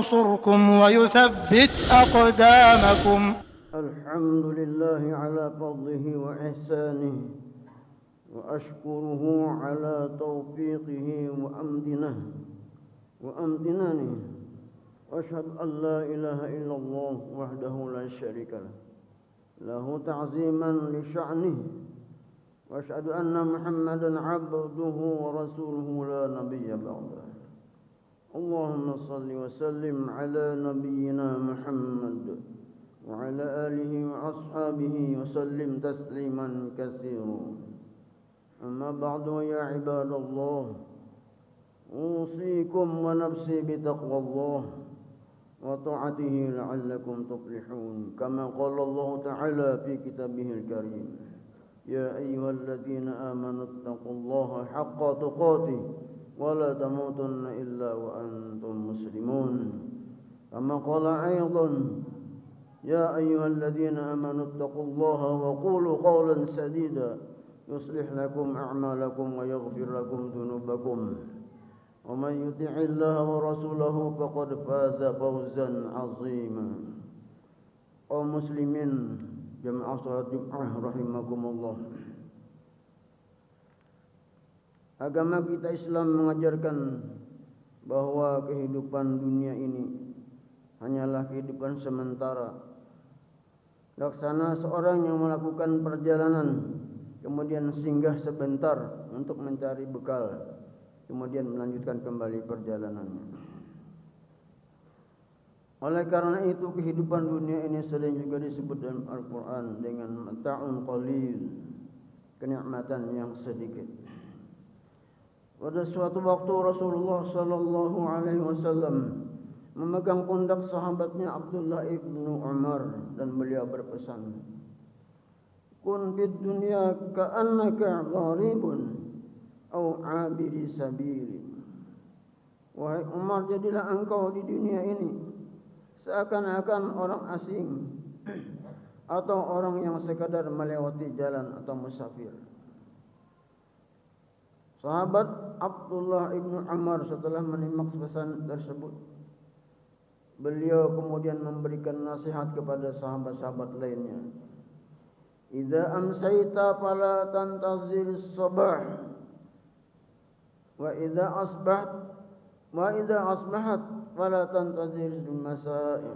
ينصركم ويثبت أقدامكم. الحمد لله على فضله وإحسانه، وأشكره على توفيقه وأمتنانه، وأشهد أن لا إله إلا الله وحده لا شريك له تعظيما لشأنه، وأشهد أن محمدا عبده ورسوله لا نبي بعده. اللهم صل وسلم على نبينا محمد وعلى آله وأصحابه وسلم تسليما كثيرا. أما بعد، يا عباد الله، أوصيكم ونفسي بتقوى الله وطاعته لعلكم تفلحون، كما قال الله تعالى في كتابه الكريم: يا أيها الذين آمنوا اتقوا الله حق تقاته ولا تموتن إلا وأنتم مسلمون. كما قال أيضا: يا أيها الذين آمنوا اتقوا الله وقولوا قولا سديدا يصلح لكم أعمالكم ويغفر لكم ذنوبكم، ومن يطع الله ورسوله فقد فاز فوزا عظيما. Kaum muslimin jamaah salat Jumat rahimakumullah. Agama kita Islam mengajarkan bahwa kehidupan dunia ini hanyalah kehidupan sementara. Laksana seorang yang melakukan perjalanan kemudian singgah sebentar untuk mencari bekal, kemudian melanjutkan kembali perjalanannya. Oleh karena itu, kehidupan dunia ini sering juga disebut dalam Al-Quran dengan mata'un qalil, kenikmatan yang sedikit. Pada suatu waktu Rasulullah sallallahu alaihi wasallam memegang pundak sahabatnya Abdullah ibnu Umar dan beliau berpesan, kun fid dunya ka'annaka gharibun au 'abiri sabili. Wahai Umar, jadilah engkau di dunia ini seakan-akan orang asing atau orang yang sekadar melewati jalan atau musafir. Sahabat Abdullah ibnu Umar setelah menyimak pesan tersebut, beliau kemudian memberikan nasihat kepada sahabat-sahabat lainnya. Idza amsayta fala tantazir as-sabah wa idza asbahat fala tantazir al-masa'i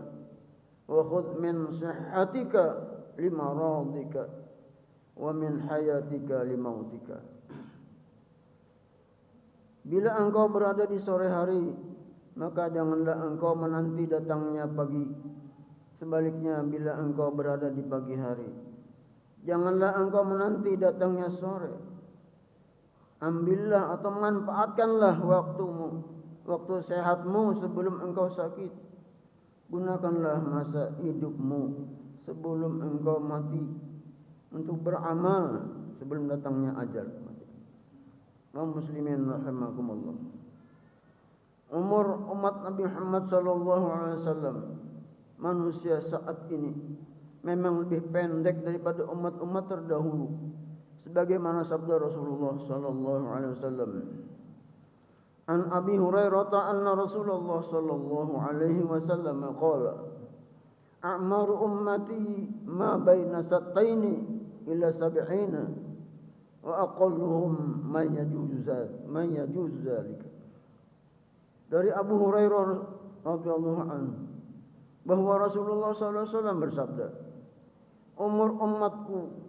wa khudh min sihhatika limaradika wa min hayatika limautika. Bila engkau berada di sore hari, maka janganlah engkau menanti datangnya pagi. Sebaliknya, bila engkau berada di pagi hari, janganlah engkau menanti datangnya sore. Ambillah atau manfaatkanlah waktu sehatmu sebelum engkau sakit. Gunakanlah masa hidupmu sebelum engkau mati untuk beramal sebelum datangnya ajal. Kaum muslimin rahimakumullah. Umur umat Nabi Muhammad sallallahu alaihi wasallam, manusia saat ini, memang lebih pendek daripada umat-umat terdahulu, sebagaimana sabda Rasulullah sallallahu alaihi wasallam. An Abi Hurairah anna Rasulullah sallallahu alaihi wasallam qala: a'maru ummati ma baina sattaini ila sab'ina wa aqalluhum man yajuzu zalika. Dari Abu Hurairah radhiyallahu anhu bahwa Rasulullah sallallahu alaihi wasallam bersabda, umur umatku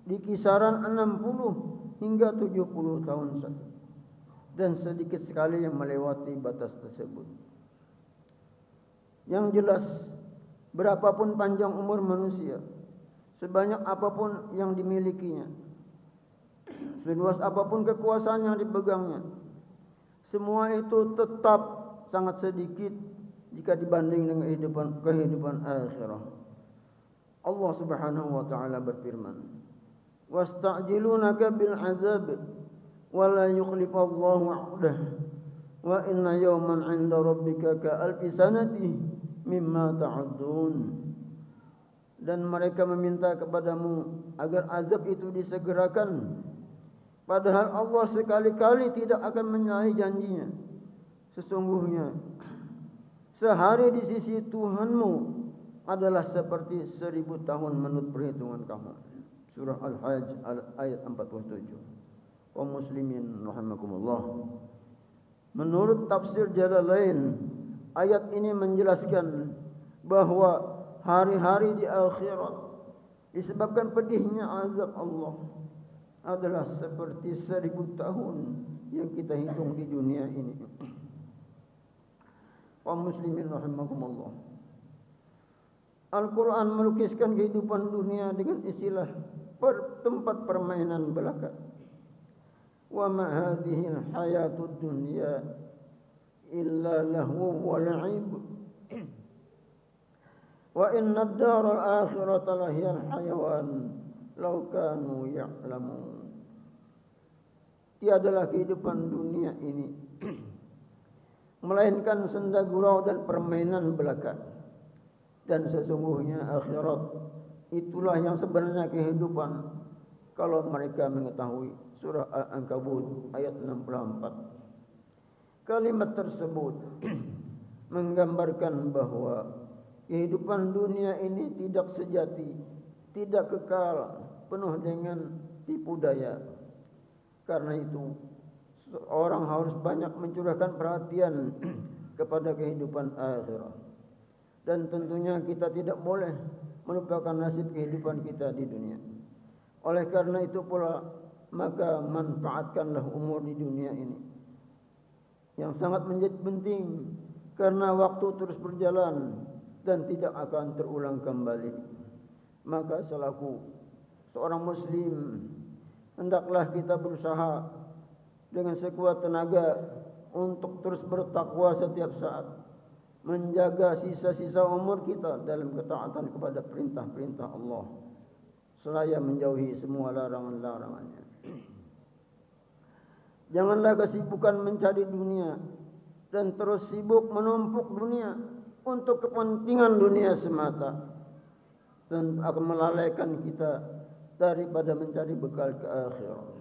di kisaran 60 hingga 70 tahun saja, dan sedikit sekali yang melewati batas tersebut. Yang jelas, berapapun panjang umur manusia, sebanyak apapun yang dimilikinya, seluas apapun kekuasaan yang dipegangnya, semua itu tetap sangat sedikit jika dibanding dengan kehidupan akhirah. Allah Subhanahu wa taala berfirman, "Wasta'jilunaka bil 'adzab wa la yukhlifallahu 'ahdah wa inna yawman 'inda rabbika ka alfi sanati mimma ta'uddun." Dan mereka meminta kepadamu agar azab itu disegerakan, padahal Allah sekali-kali tidak akan menyalahi janjinya. Sesungguhnya Sehari di sisi Tuhanmu adalah seperti 1000 tahun menurut perhitungan kamu. Surah Al-Hajj ayat 47. Kaum muslimin rahimakumullah. Menurut tafsir Jalalain, ayat ini menjelaskan bahwa hari-hari di akhirat disebabkan pedihnya azab Allah adalah seperti 1000 tahun yang kita hitung di dunia ini. Kaum muslimin rahimakumullah. Al-Quran melukiskan kehidupan dunia dengan istilah tempat permainan belaka. Wa ma hadhihi al-hayatud dunya illa lahu wa la'ib. Wa inna ad-dar al-akhirata lahiyal hayawan law kanu ya'lamun. Tiadalah kehidupan dunia ini melainkan senda gurau dan permainan belaka. Dan sesungguhnya akhirat itulah yang sebenarnya kehidupan kalau mereka mengetahui. Surah Al-Ankabut ayat 64. Kalimat tersebut menggambarkan bahwa kehidupan dunia ini tidak sejati, tidak kekal, penuh dengan tipu daya. Karena itu seorang harus banyak mencurahkan perhatian kepada kehidupan akhirat. Dan tentunya kita tidak boleh melupakan nasib kehidupan kita di dunia. Oleh karena itu pula, maka manfaatkanlah umur di dunia ini yang sangat menjadi penting, karena waktu terus berjalan dan tidak akan terulang kembali. Maka selaku seorang muslim, hendaklah kita berusaha dengan sekuat tenaga untuk terus bertakwa setiap saat, menjaga sisa-sisa umur kita dalam ketaatan kepada perintah-perintah Allah, seraya menjauhi semua larangan-larangannya. Janganlah kesibukan mencari dunia dan terus sibuk menumpuk dunia untuk kepentingan dunia semata, dan akan melalaikan kita daripada mencari bekal ke akhirat.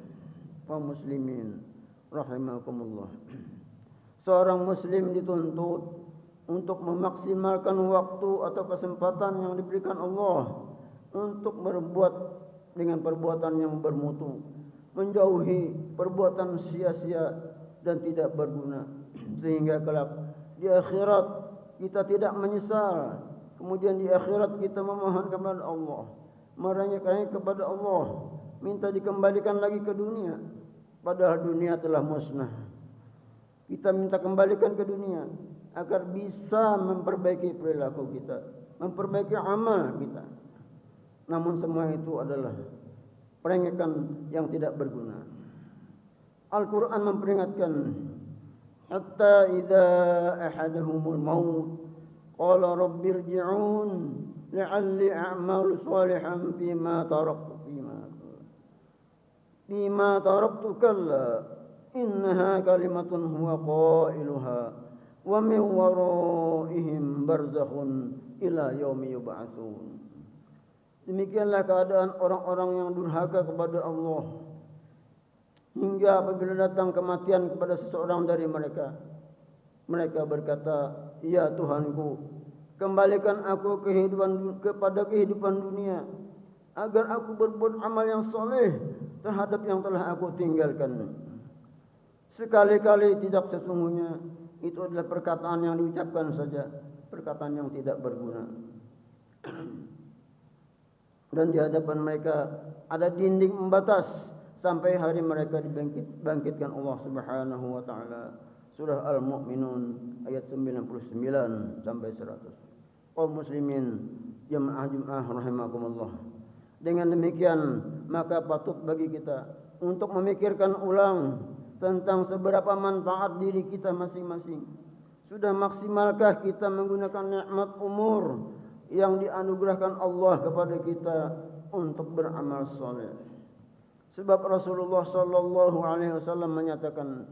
Kaum muslimin rahimakumullah. Seorang muslim dituntut untuk memaksimalkan waktu atau kesempatan yang diberikan Allah untuk berbuat dengan perbuatan yang bermutu, menjauhi perbuatan sia-sia dan tidak berguna, sehingga kelak di akhirat kita tidak menyesal. Kemudian di akhirat kita memohon kepada Allah, merengek-rengek kepada Allah, minta dikembalikan lagi ke dunia, padahal dunia telah musnah. Kita minta kembalikan ke dunia agar bisa memperbaiki perilaku kita, memperbaiki amal kita. Namun semua itu adalah perengekan yang tidak berguna. Al-Quran memperingatkan, hatta idza ahadahumul maut qala rabbirji'un la'alli a'malu salihan fima taraktu kalla innaha kalimatun huwa qailuha wa min waraihim barzakhun ila yaumi yub'atsun. Demikianlah keadaan orang-orang yang durhaka kepada Allah, hingga apabila datang kematian kepada seseorang dari mereka, mereka berkata, ya Tuhanku, kembalikan aku kepada kehidupan dunia, agar aku berbuat amal yang soleh terhadap yang telah aku tinggalkan. Sekali-kali tidak, sesungguhnya itu adalah perkataan yang diucapkan saja, perkataan yang tidak berguna. Dan di hadapan mereka ada dinding membatas sampai hari mereka dibangkitkan Allah Subhanahu wa taala. Surah Al-Mu'minun ayat 99 sampai 100. Kaum muslimin jemaah rahimakumullah. Dengan demikian maka patut bagi kita untuk memikirkan ulang tentang seberapa manfaat diri kita masing-masing. Sudah maksimalkah kita menggunakan nikmat umur yang dianugerahkan Allah kepada kita untuk beramal saleh? Sebab Rasulullah sallallahu alaihi wasallam menyatakan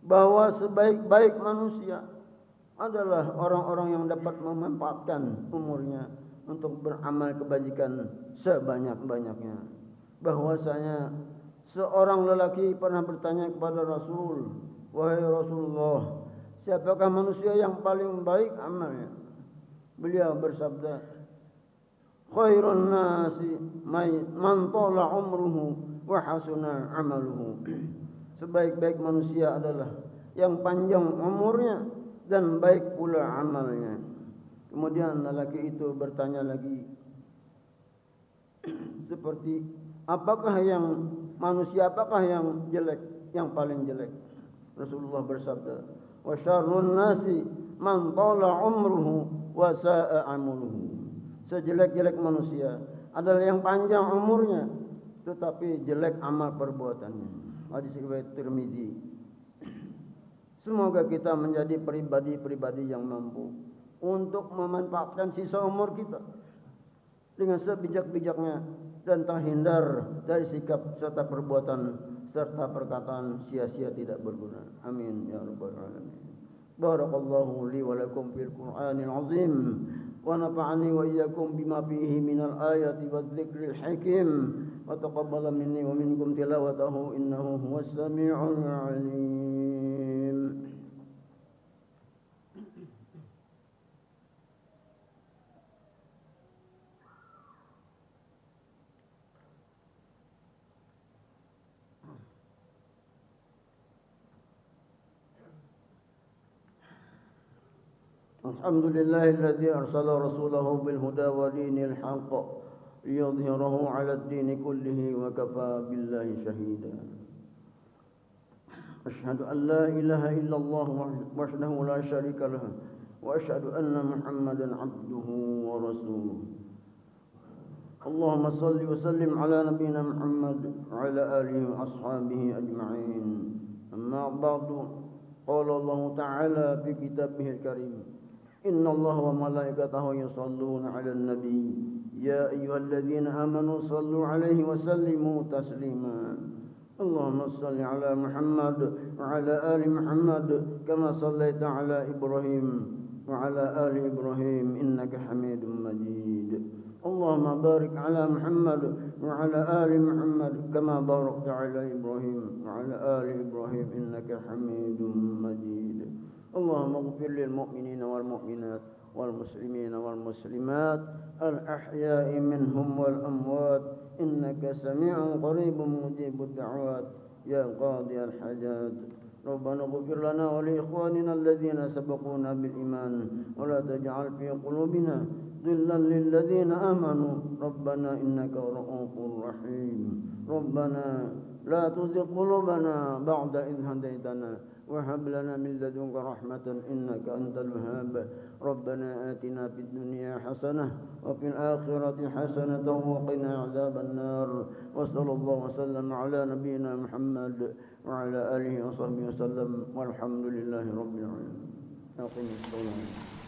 bahwa sebaik-baik manusia adalah orang-orang yang dapat memanfaatkan umurnya untuk beramal kebajikan sebanyak-banyaknya. Bahwasanya seorang lelaki pernah bertanya kepada Rasul, wahai Rasulullah, siapakah manusia yang paling baik amalnya? Beliau bersabda, khairun nasi man tala umruhu wa hasuna amaluhu. Sebaik-baik manusia adalah yang panjang umurnya dan baik pula amalnya. Kemudian lelaki itu bertanya lagi, seperti apakah yang manusia apakah yang jelek, yang paling jelek? Rasulullah bersabda, wa syarrun nasi man tala umruhu wa sa'a amaluhu. Sejelek-jelek manusia adalah yang panjang umurnya tetapi jelek amal perbuatannya. Hadis riwayat Tirmizi. Semoga kita menjadi pribadi-pribadi yang mampu untuk memanfaatkan sisa umur kita dengan sebijak-bijaknya dan terhindar dari sikap serta perbuatan serta perkataan sia-sia tidak berguna. Amin ya rabbal alamin. Barakallahu li wa lakum fil Qur'anil azim wa nafa'ani wa iyyakum bima fihi minal ayati wadh-dhikril hakim wa taqabbala minni wa minkum tilawatahu innahu huwas sami'ul 'alim. الحمد لله الذي أرسل رسوله بالهدى ودين الحق ليظهره على الدين كله وكفى بالله شهيدا. أشهد أن لا إله إلا الله وحده لا شريك له وأشهد أن محمدا عبده ورسوله. اللهم صل وسلم على نبينا محمد وعلى آله وأصحابه أجمعين. أما بعد، قال الله تعالى في كتابه الكريم: إن الله وملائكته يصلون على النبي يا أيها الذين آمنوا صلوا عليه وسلموا تسليما. اللهم صل على محمد وعلى آل محمد كما صليت على إبراهيم وعلى آل إبراهيم إنك حميد مجيد. اللهم بارك على محمد وعلى آل محمد كما باركت على إبراهيم وعلى آل إبراهيم إنك حميد مجيد. اللهم اغفر للمؤمنين والمؤمنات والمسلمين والمسلمات الأحياء منهم والأموات إنك سميع قريب مجيب الدعوات يا قاضي الحاجات. ربنا اغفر لنا ولإخواننا الذين سبقونا بالإيمان ولا تجعل في قلوبنا غلا للذين آمنوا ربنا إنك رؤوف رحيم. ربنا لا تزغ قلوبنا بعد إذ هديتنا وهب لنا من لدنك رحمة إنك أنت الوهاب. ربنا آتنا في الدنيا حسنة وفي الآخرة حسنة وقنا عذاب النار. وصلى الله وسلم على نبينا محمد وعلى آله وصحبه وسلم والحمد لله رب العالمين. أقم الصلاة.